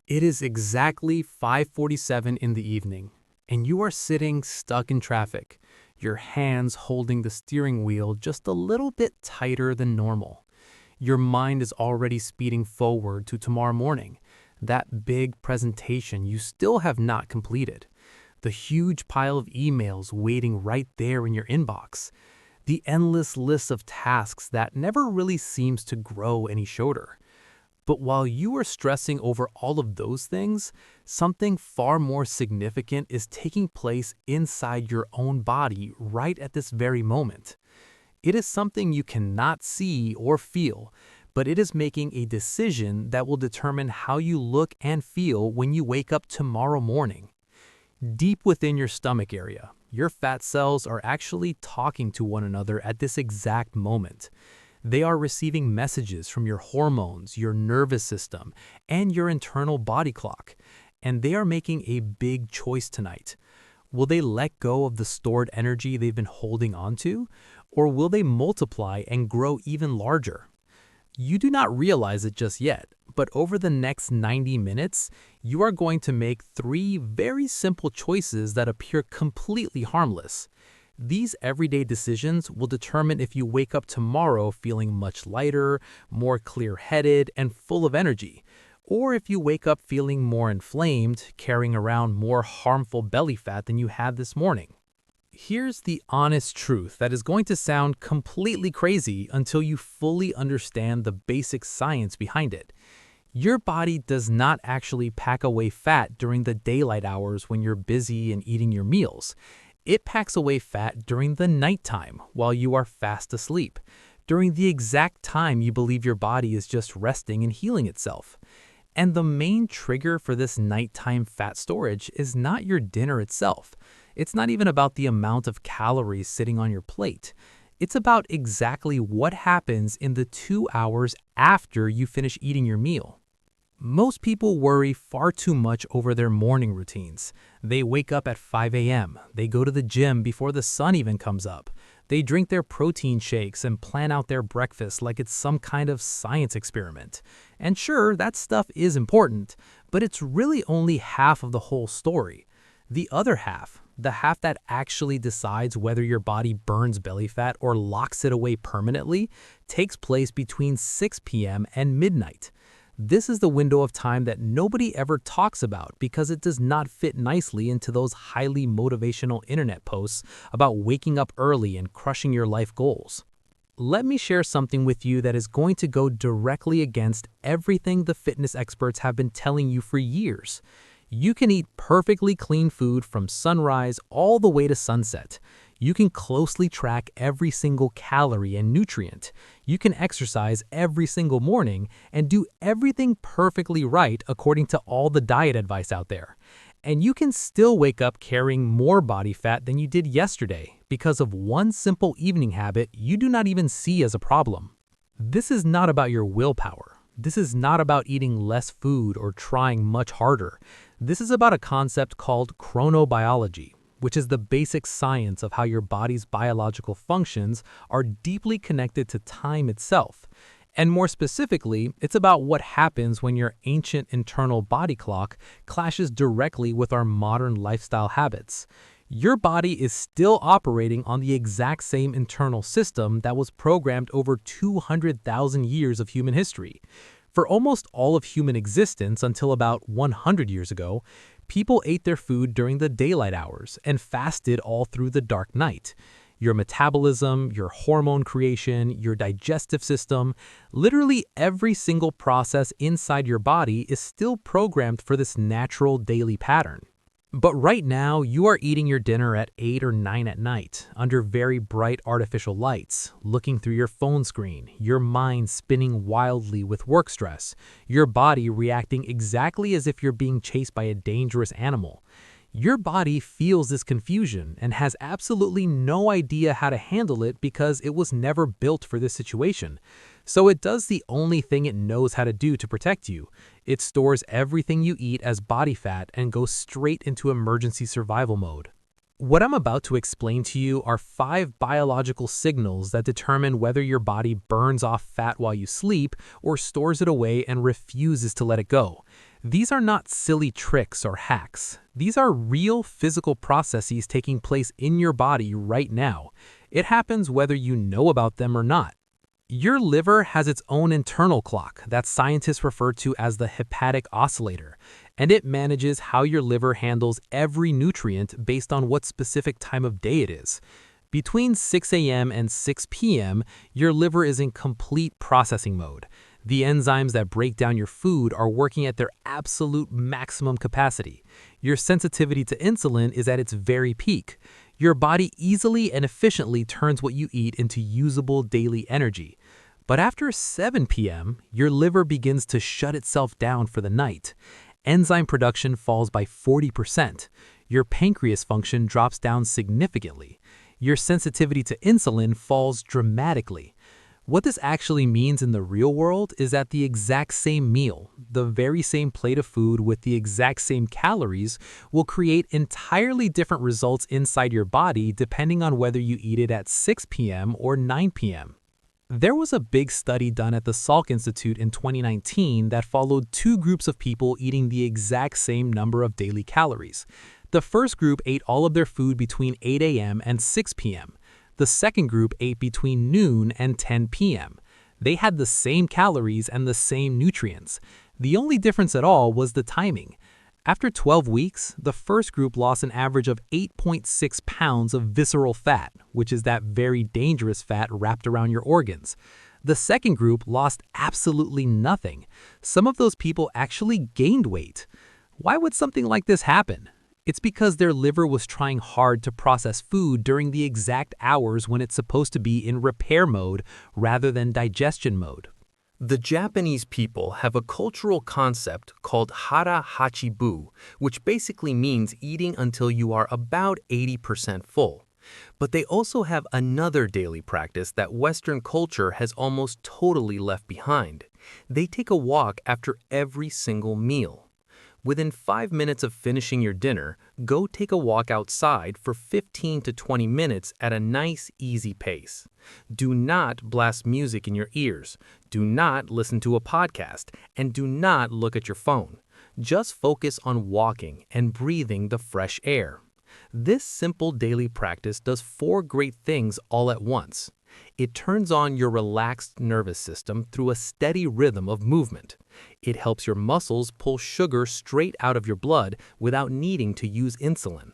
It is exactly 5:47 in the evening, and you are sitting stuck in traffic, your hands holding the steering wheel just a little bit tighter than normal. Your mind is already speeding forward to tomorrow morning, that big presentation you still have not completed, the huge pile of emails waiting right there in your inbox, the endless list of tasks that never really seems to grow any shorter. But while you are stressing over all of those things, something far more significant is taking place inside your own body right at this very moment. It is something you cannot see or feel, but it is making a decision that will determine how you look and feel when you wake up tomorrow morning. Deep within your stomach area, your fat cells are actually talking to one another at this exact moment. They are receiving messages from your hormones, your nervous system, and your internal body clock, and they are making a big choice tonight. Will they let go of the stored energy they've been holding onto, or will they multiply and grow even larger? You do not realize it just yet, but over the next 90 minutes, you are going to make three very simple choices that appear completely harmless. These everyday decisions will determine if you wake up tomorrow feeling much lighter, more clear-headed, and full of energy, or if you wake up feeling more inflamed, carrying around more harmful belly fat than you had this morning. Here's the honest truth that is going to sound completely crazy until you fully understand the basic science behind it. Your body does not actually pack away fat during the daylight hours when you're busy and eating your meals. It packs away fat during the nighttime while you are fast asleep, during the exact time you believe your body is just resting and healing itself. And the main trigger for this nighttime fat storage is not your dinner itself. It's not even about the amount of calories sitting on your plate. It's about exactly what happens in the 2 hours after you finish eating your meal. Most people worry far too much over their morning routines. They wake up at 5 a.m., they go to the gym before the sun even comes up. They drink their protein shakes and plan out their breakfast like it's some kind of science experiment. And sure, that stuff is important, but it's really only half of the whole story. The other half, the half that actually decides whether your body burns belly fat or locks it away permanently, takes place between 6 p.m. and midnight. This is the window of time that nobody ever talks about because it does not fit nicely into those highly motivational internet posts about waking up early and crushing your life goals. Let me share something with you that is going to go directly against everything the fitness experts have been telling you for years. You can eat perfectly clean food from sunrise all the way to sunset. You can closely track every single calorie and nutrient. You can exercise every single morning and do everything perfectly right according to all the diet advice out there. And you can still wake up carrying more body fat than you did yesterday because of one simple evening habit you do not even see as a problem. This is not about your willpower. This is not about eating less food or trying much harder. This is about a concept called chronobiology, which is the basic science of how your body's biological functions are deeply connected to time itself. And more specifically, it's about what happens when your ancient internal body clock clashes directly with our modern lifestyle habits. Your body is still operating on the exact same internal system that was programmed over 200,000 years of human history. For almost all of human existence until about 100 years ago, people ate their food during the daylight hours and fasted all through the dark night. Your metabolism, your hormone creation, your digestive system, literally every single process inside your body is still programmed for this natural daily pattern. But right now, you are eating your dinner at 8 or 9 at night, under very bright artificial lights, looking through your phone screen, your mind spinning wildly with work stress, your body reacting exactly as if you're being chased by a dangerous animal. Your body feels this confusion and has absolutely no idea how to handle it because it was never built for this situation. So it does the only thing it knows how to do to protect you. It stores everything you eat as body fat and goes straight into emergency survival mode. What I'm about to explain to you are 5 biological signals that determine whether your body burns off fat while you sleep or stores it away and refuses to let it go. These are not silly tricks or hacks. These are real physical processes taking place in your body right now. It happens whether you know about them or not. Your liver has its own internal clock that scientists refer to as the hepatic oscillator, and it manages how your liver handles every nutrient based on what specific time of day it is. Between 6 a.m. and 6 p.m., your liver is in complete processing mode. The enzymes that break down your food are working at their absolute maximum capacity. Your sensitivity to insulin is at its very peak. Your body easily and efficiently turns what you eat into usable daily energy. But after 7 p.m., your liver begins to shut itself down for the night. Enzyme production falls by 40%. Your pancreas function drops down significantly. Your sensitivity to insulin falls dramatically. What this actually means in the real world is that the exact same meal, the very same plate of food with the exact same calories, will create entirely different results inside your body depending on whether you eat it at 6 p.m. or 9 p.m. There was a big study done at the Salk Institute in 2019 that followed two groups of people eating the exact same number of daily calories. The first group ate all of their food between 8 a.m. and 6 p.m. The second group ate between noon and 10 p.m. They had the same calories and the same nutrients. The only difference at all was the timing. After 12 weeks, the first group lost an average of 8.6 pounds of visceral fat, which is that very dangerous fat wrapped around your organs. The second group lost absolutely nothing. Some of those people actually gained weight. Why would something like this happen? It's because their liver was trying hard to process food during the exact hours when it's supposed to be in repair mode rather than digestion mode. The Japanese people have a cultural concept called hara hachibu, which basically means eating until you are about 80% full. But they also have another daily practice that Western culture has almost totally left behind. They take a walk after every single meal. Within 5 minutes of finishing your dinner, go take a walk outside for 15 to 20 minutes at a nice, easy pace. Do not blast music in your ears. Do not listen to a podcast, and do not look at your phone. Just focus on walking and breathing the fresh air. This simple daily practice does 4 great things all at once. It turns on your relaxed nervous system through a steady rhythm of movement. It helps your muscles pull sugar straight out of your blood without needing to use insulin.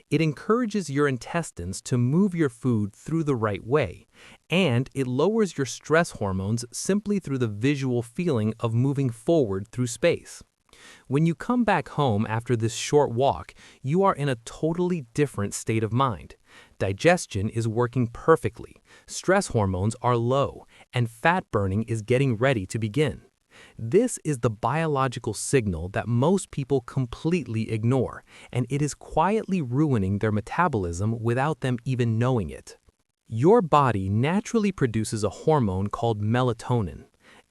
It encourages your intestines to move your food through the right way, and it lowers your stress hormones simply through the visual feeling of moving forward through space. When you come back home after this short walk, you are in a totally different state of mind. Digestion is working perfectly, stress hormones are low, and fat burning is getting ready to begin. This is the biological signal that most people completely ignore, and it is quietly ruining their metabolism without them even knowing it. Your body naturally produces a hormone called melatonin.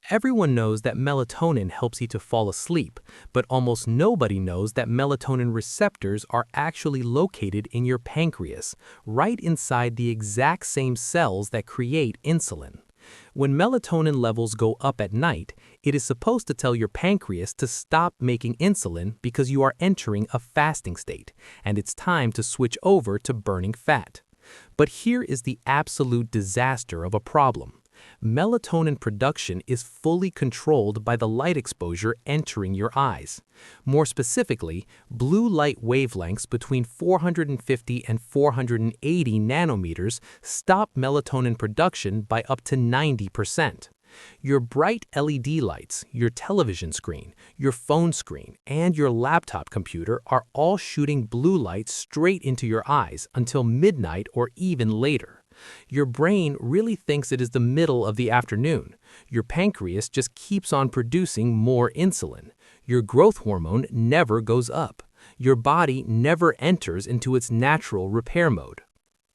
Everyone knows that melatonin helps you to fall asleep, but almost nobody knows that melatonin receptors are actually located in your pancreas, right inside the exact same cells that create insulin. When melatonin levels go up at night, it is supposed to tell your pancreas to stop making insulin because you are entering a fasting state, and it's time to switch over to burning fat. But here is the absolute disaster of a problem. Melatonin production is fully controlled by the light exposure entering your eyes. More specifically, blue light wavelengths between 450 and 480 nanometers stop melatonin production by up to 90%. Your bright LED lights, your television screen, your phone screen, and your laptop computer are all shooting blue light straight into your eyes until midnight or even later. Your brain really thinks it is the middle of the afternoon. Your pancreas just keeps on producing more insulin. Your growth hormone never goes up. Your body never enters into its natural repair mode.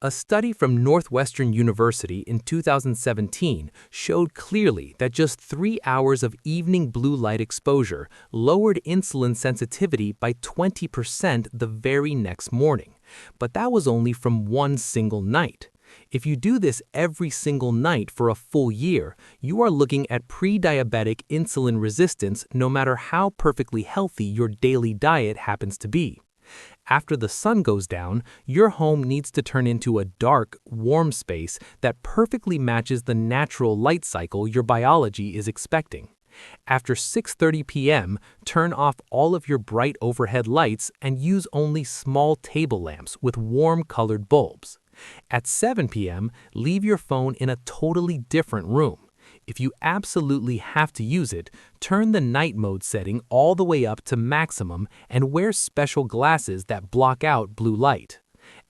A study from Northwestern University in 2017 showed clearly that just 3 hours of evening blue light exposure lowered insulin sensitivity by 20% the very next morning. But that was only from one single night. If you do this every single night for a full year, you are looking at pre-diabetic insulin resistance no matter how perfectly healthy your daily diet happens to be. After the sun goes down, your home needs to turn into a dark, warm space that perfectly matches the natural light cycle your biology is expecting. After 6:30 p.m., turn off all of your bright overhead lights and use only small table lamps with warm colored bulbs. At 7 p.m., leave your phone in a totally different room. If you absolutely have to use it, turn the night mode setting all the way up to maximum and wear special glasses that block out blue light.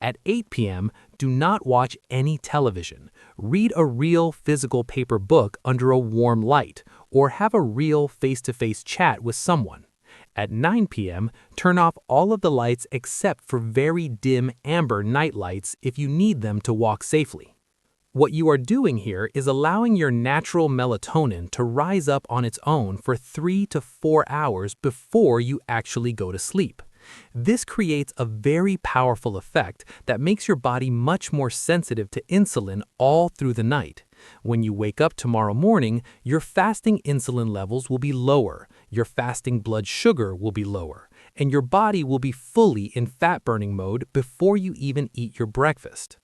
At 8 p.m., do not watch any television. Read a real physical paper book under a warm light, or have a real face-to-face chat with someone. At 9 p.m., turn off all of the lights except for very dim amber night lights if you need them to walk safely. What you are doing here is allowing your natural melatonin to rise up on its own for 3 to 4 hours before you actually go to sleep. This creates a very powerful effect that makes your body much more sensitive to insulin all through the night. When you wake up tomorrow morning, your fasting insulin levels will be lower, your fasting blood sugar will be lower, and your body will be fully in fat-burning mode before you even eat your breakfast.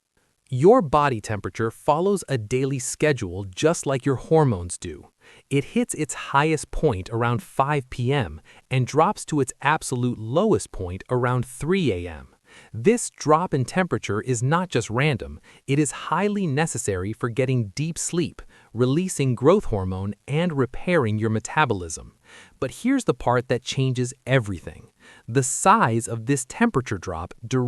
Your body temperature follows a daily schedule just like your hormones do. It hits its highest point around 5 p.m. and drops to its absolute lowest point around 3 a.m. This drop in temperature is not just random, it is highly necessary for getting deep sleep, releasing growth hormone, and repairing your metabolism. But here's the part that changes everything. The size of this temperature drop directly